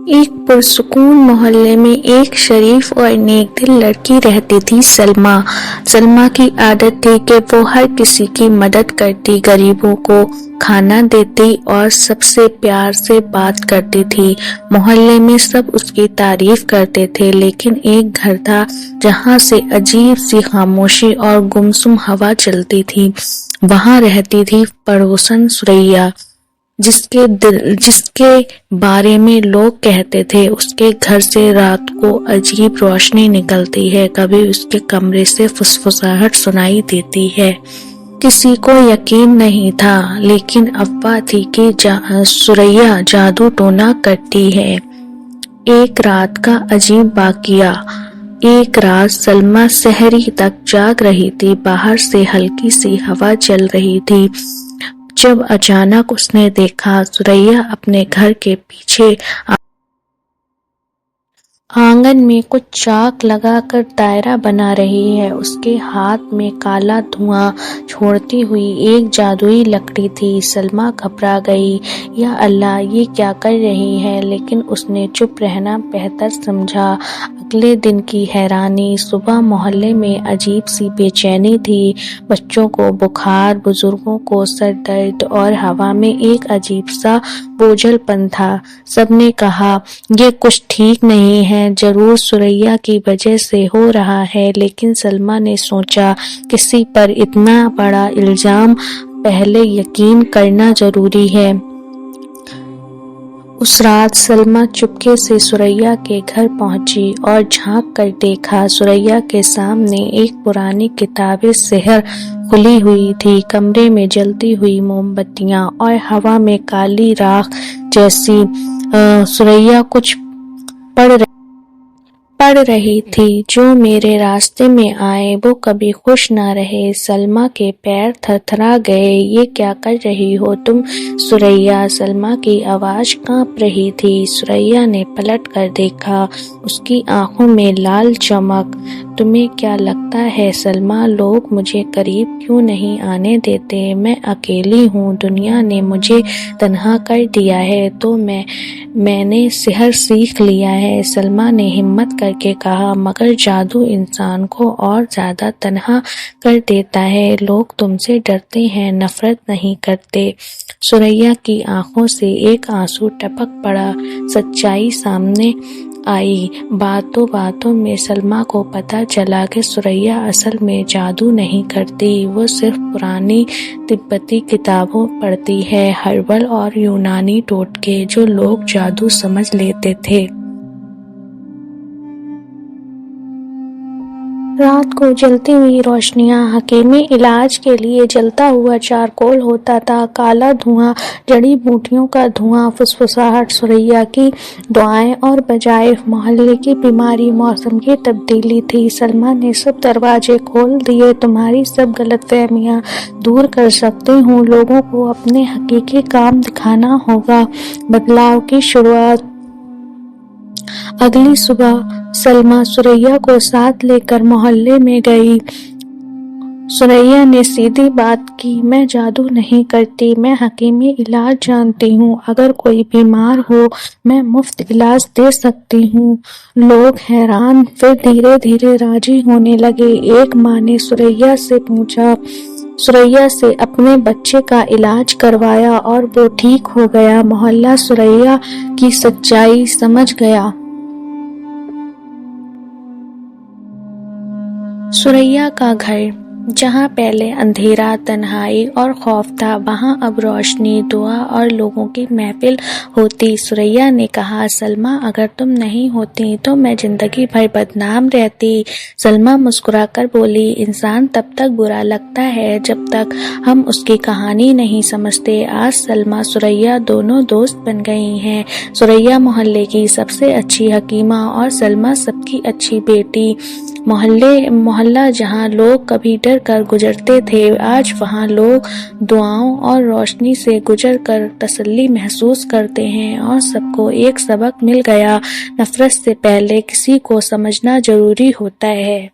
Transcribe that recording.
ایک پرسکون محلے میں ایک شریف اور نیک دل لڑکی رہتی تھی، سلمیٰ۔ سلمیٰ کی عادت تھی کہ وہ ہر کسی کی مدد کرتی، غریبوں کو کھانا دیتی اور سب سے پیار سے بات کرتی تھی۔ محلے میں سب اس کی تعریف کرتے تھے، لیکن ایک گھر تھا جہاں سے عجیب سی خاموشی اور گمسم ہوا چلتی تھی۔ وہاں رہتی تھی پڑوسن ثریا، جس کے بارے میں لوگ کہتے تھے اس کے گھر سے رات کو عجیب روشنی نکلتی ہے، کبھی اس کے کمرے سے فسفساہٹ سنائی دیتی ہے۔ کسی کو یقین نہیں تھا، لیکن افواہ تھی کہ ثریا جادو ٹونا کرتی ہے۔ ایک رات کا عجیب واقعہ۔ ایک رات سلمیٰ سحری تک جاگ رہی تھی، باہر سے ہلکی سی ہوا چل رہی تھی، جب اچانک اس نے دیکھا ثریا اپنے گھر کے پیچھے آنگن میں کچھ چاک لگا کر دائرہ بنا رہی ہے۔ اس کے ہاتھ میں کالا دھواں چھوڑتی ہوئی ایک جادوئی لکڑی تھی۔ سلمیٰ گھبرا گئی، یا اللہ، یہ کیا کر رہی ہے؟ لیکن اس نے چپ رہنا بہتر سمجھا۔ اگلے دن کی حیرانی۔ صبح محلے میں عجیب سی بے چینی تھی، بچوں کو بخار، بزرگوں کو سر درد اور ہوا میں ایک عجیب سا بوجھل پن تھا۔ سب نے کہا یہ کچھ ٹھیک نہیں ہے، ضرور ثریا کی وجہ سے ہو رہا ہے، لیکن سلمیٰ نے سوچا کسی پر اتنا بڑا الزام پہلے یقین کرنا ضروری ہے۔ اس رات سلمیٰ چپکے سے ثریا کے گھر پہنچی اور جھانک کر دیکھا ثریا کے سامنے ایک پرانی کتاب سحر کھلی ہوئی تھی، کمرے میں جلتی ہوئی موم بتیاں اور ہوا میں کالی راکھ جیسی۔ ثریا کچھ پڑھ رہی تھی، جو میرے راستے میں آئے وہ کبھی خوش نہ رہے۔ سلمیٰ کے پیر تھر تھرا گئے۔ یہ کیا کر رہی ہو تم ثریا؟ سلمیٰ کی آواز کانپ رہی تھی۔ ثریا نے پلٹ کر دیکھا، اس کی آنکھوں میں لال چمک۔ تمہیں کیا لگتا ہے سلمیٰ، لوگ مجھے قریب کیوں نہیں آنے دیتے؟ میں اکیلی ہوں، دنیا نے مجھے تنہا کر دیا ہے، تو میں نے سحر سیکھ لیا ہے۔ سلمیٰ نے ہمت کر کے کہا، مگر جادو انسان کو اور زیادہ تنہا کر دیتا ہے۔ لوگ تم سے ڈرتے ہیں، نفرت نہیں کرتے۔ ثریا کی آنکھوں سے ایک آنسو ٹپک پڑا۔ سچائی سامنے آئی۔ باتوں باتوں میں سلمیٰ کو پتہ چلا کہ ثریا اصل میں جادو نہیں کرتی، وہ صرف پرانی تبتی کتابوں پڑھتی ہے، ہربل اور یونانی ٹوٹکے جو لوگ جادو سمجھ لیتے تھے۔ رات کو جلتی ہوئی روشنیاں، حکیمی علاج کے لیے جلتا ہوا چارکول ہوتا تھا، کالا دھواں، جڑی بوٹیوں کا دھواں، فسفساہٹ، ثریا کی دعائیں اور وظائف، محلے کی بیماری، موسم کی تبدیلی تھی۔ سلمیٰ نے سب دروازے کھول دیے، تمہاری سب غلط فہمیاں دور کر سکتی ہوں، لوگوں کو اپنے حقیقی کام دکھانا ہوگا۔ بدلاؤ کی شروعات۔ اگلی صبح سلمیٰ ثریا کو ساتھ لے کر محلے میں گئی۔ ثریا نے سیدھی بات کی، میں جادو نہیں کرتی، میں حکیمی علاج جانتی ہوں، اگر کوئی بیمار ہو میں مفت علاج دے سکتی ہوں۔ لوگ حیران، پھر دھیرے دھیرے راضی ہونے لگے۔ ایک ماں نے ثریا سے پوچھا، ثریا سے اپنے بچے کا علاج کروایا اور وہ ٹھیک ہو گیا۔ محلہ ثریا کی سچائی سمجھ گیا۔ ثریا کا گھر، جہاں پہلے اندھیرا، تنہائی اور خوف تھا، وہاں اب روشنی، دعا اور لوگوں کی محفل ہوتی۔ ثریا نے کہا، سلمیٰ، اگر تم نہیں ہوتی تو میں زندگی بھر بدنام رہتی۔ سلمیٰ مسکرا کر بولی، انسان تب تک برا لگتا ہے جب تک ہم اس کی کہانی نہیں سمجھتے۔ آج سلمیٰ ثریا دونوں دوست بن گئی ہیں۔ ثریا محلے کی سب سے اچھی حکیمہ اور سلمیٰ سب کی اچھی بیٹی۔ محلہ جہاں لوگ کبھی ڈر کر گزرتے تھے، آج وہاں لوگ دعاؤں اور روشنی سے گزر کر تسلی محسوس کرتے ہیں، اور سب کو ایک سبق مل گیا، نفرت سے پہلے کسی کو سمجھنا ضروری ہوتا ہے۔